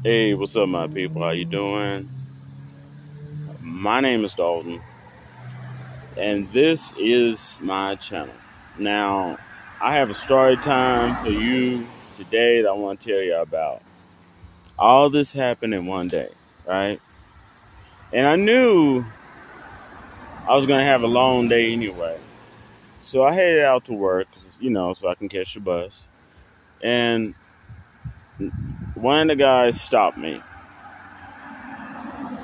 Hey, what's up, my people? How you doing? My name is Dalton, and this is my channel. Now, I have a story time for you today that I want to tell you about. All this happened in one day, right? And I knew I was going to have a long day anyway. So I headed out to work, so I can catch the bus. And one of the guys stopped me.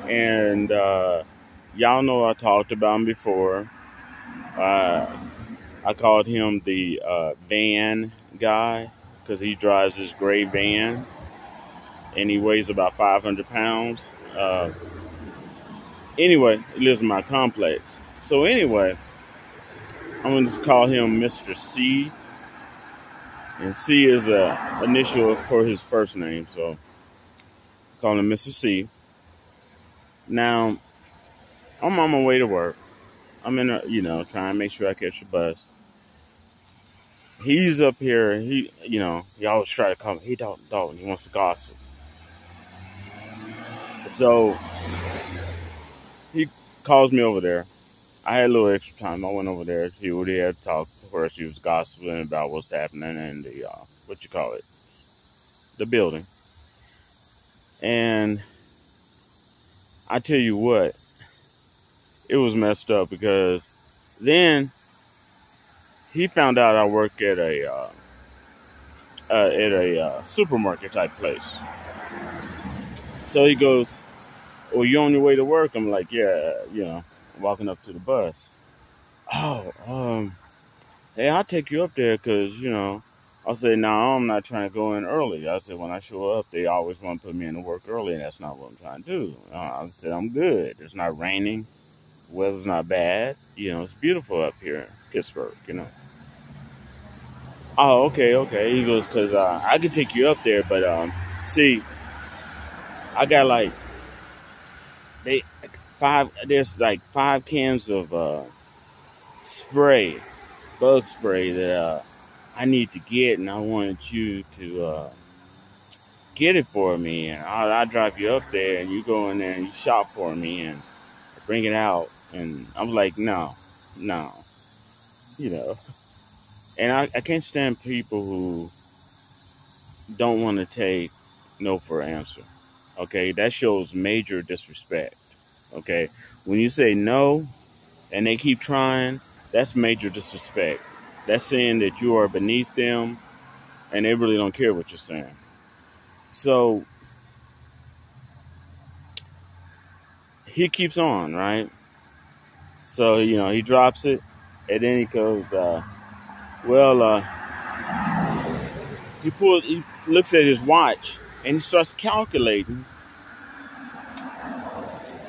And y'all know I talked about him before. Uh, I called him the van guy because he drives this gray van and he weighs about 500 pounds. Uh, anyway, he lives in my complex. So anyway, I'm going to just call him Mr. C. And C is a initial for his first name. So call him Mr. C. Now, I'm on my way to work. I'm trying to make sure I catch the bus. He's up here. He always try to come. He Dalton. He wants to gossip. So he calls me over there. I had a little extra time. I went over there to see what he had to talk. First, he was gossiping about what's happening in the the building. And I tell you what, it was messed up because then he found out I work at a supermarket type place. So he goes, "Well, you on your way to work?" I'm like, "Yeah, walking up to the bus." Oh, hey, I'll take you up there because, I said, no, I'm not trying to go in early. I said, when I show up, they always want to put me in to work early, and that's not what I'm trying to do. I said, I'm good. It's not raining. The weather's not bad. It's beautiful up here in Pittsburgh. Oh, okay. He goes, because I could take you up there, but see, I got there's like 5 cans of bug spray that I need to get, and I wanted you to get it for me, and I'll drive you up there, and you go in there and you shop for me and bring it out. And I'm like, no, you know. And I can't stand people who don't want to take no for an answer. Okay, that shows major disrespect. Okay, when you say no and they keep trying, that's major disrespect. That's saying that you are beneath them and they really don't care what you're saying. So he keeps on, right? So, he drops it and then he goes, he looks at his watch and he starts calculating.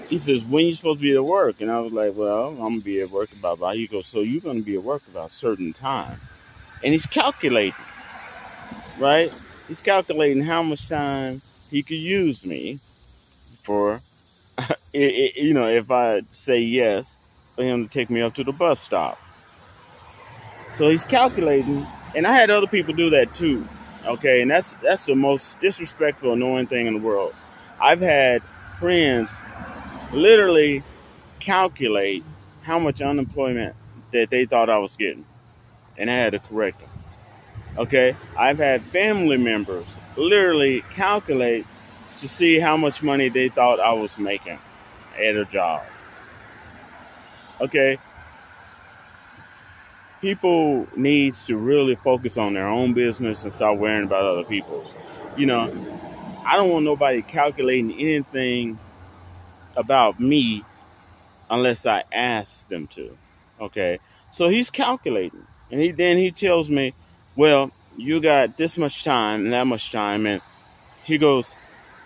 He says, when you supposed to be at work? And I was like, well, I'm going to be at work about. He goes, so you're going to be at work about a certain time. And he's calculating, right? He's calculating how much time he could use me for, if I say yes, for him to take me up to the bus stop. So he's calculating, and I had other people do that too, okay? And that's the most disrespectful, annoying thing in the world. I've had friends literally calculate how much unemployment that they thought I was getting, and I had to correct them, okay? I've had family members literally calculate to see how much money they thought I was making at a job, okay? People needs to really focus on their own business and stop worrying about other people's. I don't want nobody calculating anything about me unless I ask them to. Okay. So he's calculating. And he tells me, well, you got this much time and that much time. And he goes,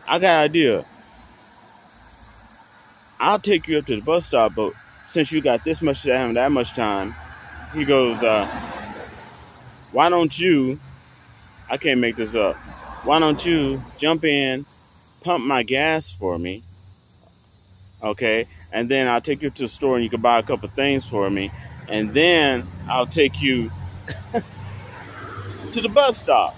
I got an idea. I'll take you up to the bus stop, but since you got this much time and that much time, he goes, why don't you, I can't make this up, why don't you jump in, pump my gas for me, okay, and then I'll take you to the store and you can buy a couple things for me, and then I'll take you to the bus stop.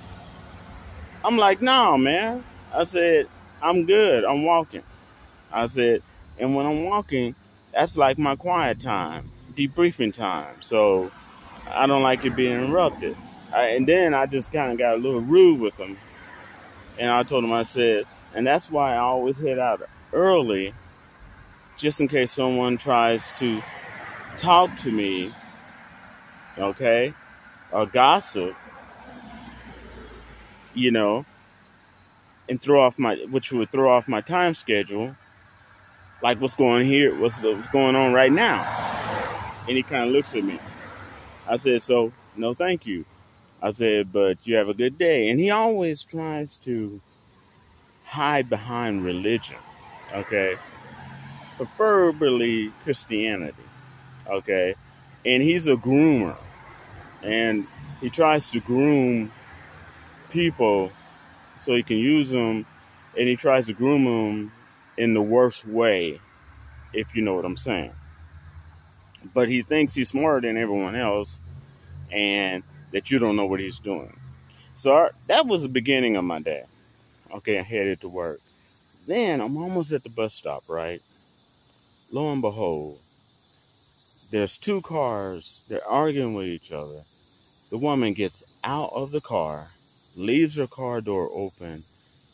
I'm like, no, man. I said, I'm good. I'm walking. I said, and when I'm walking, that's like my quiet time, debriefing time. So I don't like it being interrupted. And then I just kind of got a little rude with him. And I told him, I said, and that's why I always head out early, just in case someone tries to talk to me, okay, or gossip, you know, and which would throw off my time schedule, like what's going on right now. And he kind of looks at me. I said, so, no, thank you. I said, but you have a good day. And he always tries to hide behind religion, okay, preferably Christianity, okay. And he's a groomer, and he tries to groom people so he can use them, and he tries to groom them in the worst way, if you know what I'm saying. But he thinks he's smarter than everyone else, and that you don't know what he's doing. So that was the beginning of my day. Okay, I headed to work. Then I'm almost at the bus stop, right? Lo and behold, there's two cars. They're arguing with each other. The woman gets out of the car, leaves her car door open,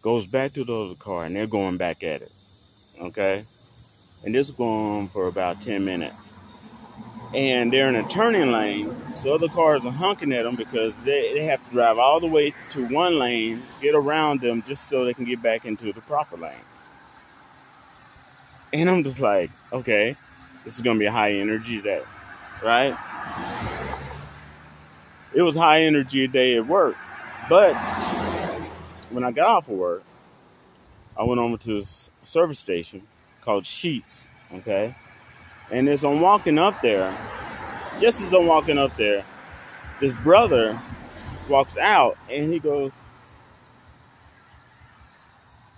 goes back to the other car, and they're going back at it. Okay? And this is going on for about 10 minutes. And they're in a turning lane, so other cars are honking at them because they have to drive all the way to one lane, get around them just so they can get back into the proper lane. And I'm just like, okay, this is going to be a high energy day, right? It was high energy day at work. But when I got off of work, I went over to a service station called Sheets, okay? And as I'm walking up there, just as I'm walking up there, this brother walks out and he goes,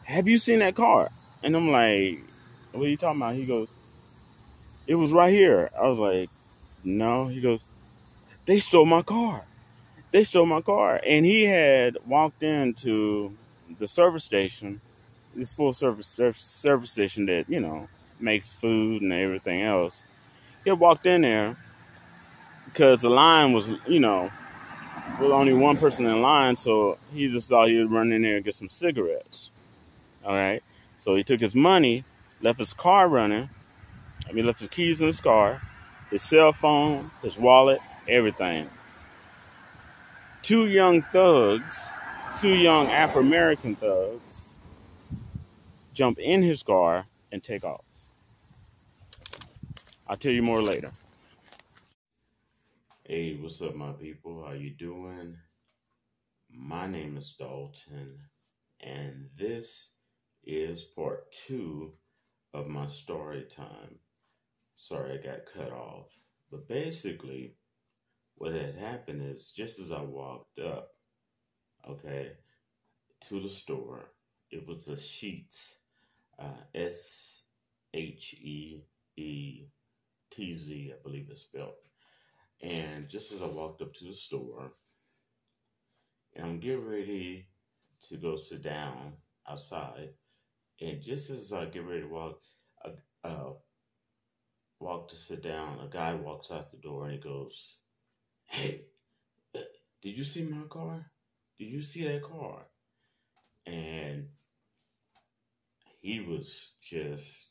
have you seen that car? And I'm like, what are you talking about? He goes, it was right here. I was like, no. He goes, they stole my car. They stole my car. And he had walked into the service station, this full service station that, makes food and everything else. He had walked in there because the line was, with only one person in line. So he just thought he would run in there and get some cigarettes. All right. So he took his money, left his car running. Left his keys in his car, his cell phone, his wallet, everything. Two young Afro-American thugs, jump in his car and take off. I'll tell you more later. Hey, what's up, my people? How you doing? My name is Dalton, and this is part 2 of my story time. Sorry I got cut off. But basically, what had happened is just as I walked up, okay, to the store, it was a Sheetz, SHEETZ, I believe it's spelled. And just as I walked up to the store, and I'm getting ready to go sit down outside, and just as I get ready to walk to sit down, a guy walks out the door and he goes, hey, did you see my car? Did you see that car? And he was just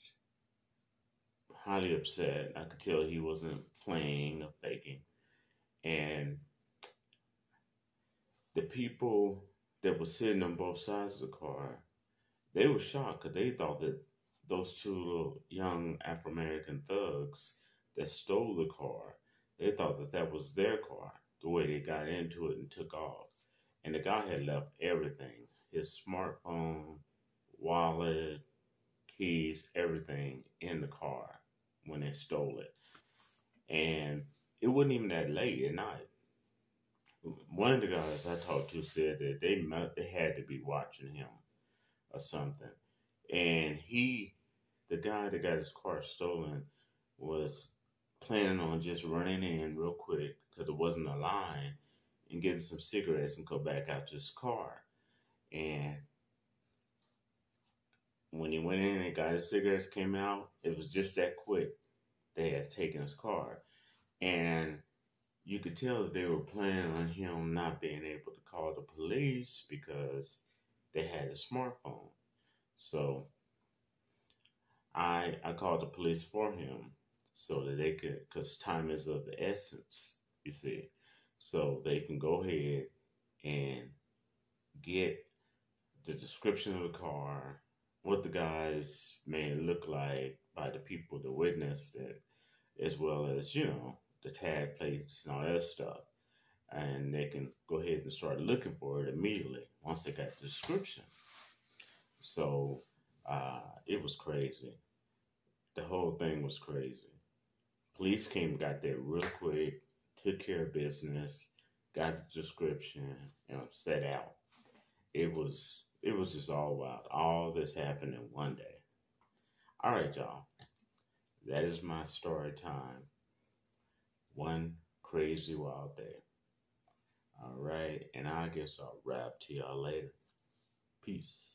highly upset. I could tell he wasn't playing or faking. And the people that were sitting on both sides of the car, they were shocked because they thought that those two little young Afro-American thugs that stole the car, they thought that that was their car, the way they got into it and took off. And the guy had left everything, his smartphone, wallet, keys, everything in the car when they stole it. And it wasn't even that late at night. One of the guys I talked to said that they had to be watching him or something. And the guy that got his car stolen, was planning on just running in real quick because it wasn't a line and getting some cigarettes and go back out to his car. And When he went in and got his cigarettes, came out, it was just that quick. They had taken his car. And you could tell that they were planning on him not being able to call the police because they had a smartphone. So I called the police for him so that they could, because time is of the essence, you see. So they can go ahead and get the description of the car, what the guys may look like by the people that witnessed it, as well as, the tag plates and all that stuff. And they can go ahead and start looking for it immediately once they got the description. So it was crazy. The whole thing was crazy. Police came, got there real quick, took care of business, got the description, and set out. It was just all wild. All this happened in one day. All right, y'all. That is my story time. One crazy wild day. All right, and I guess I'll rap to y'all later. Peace.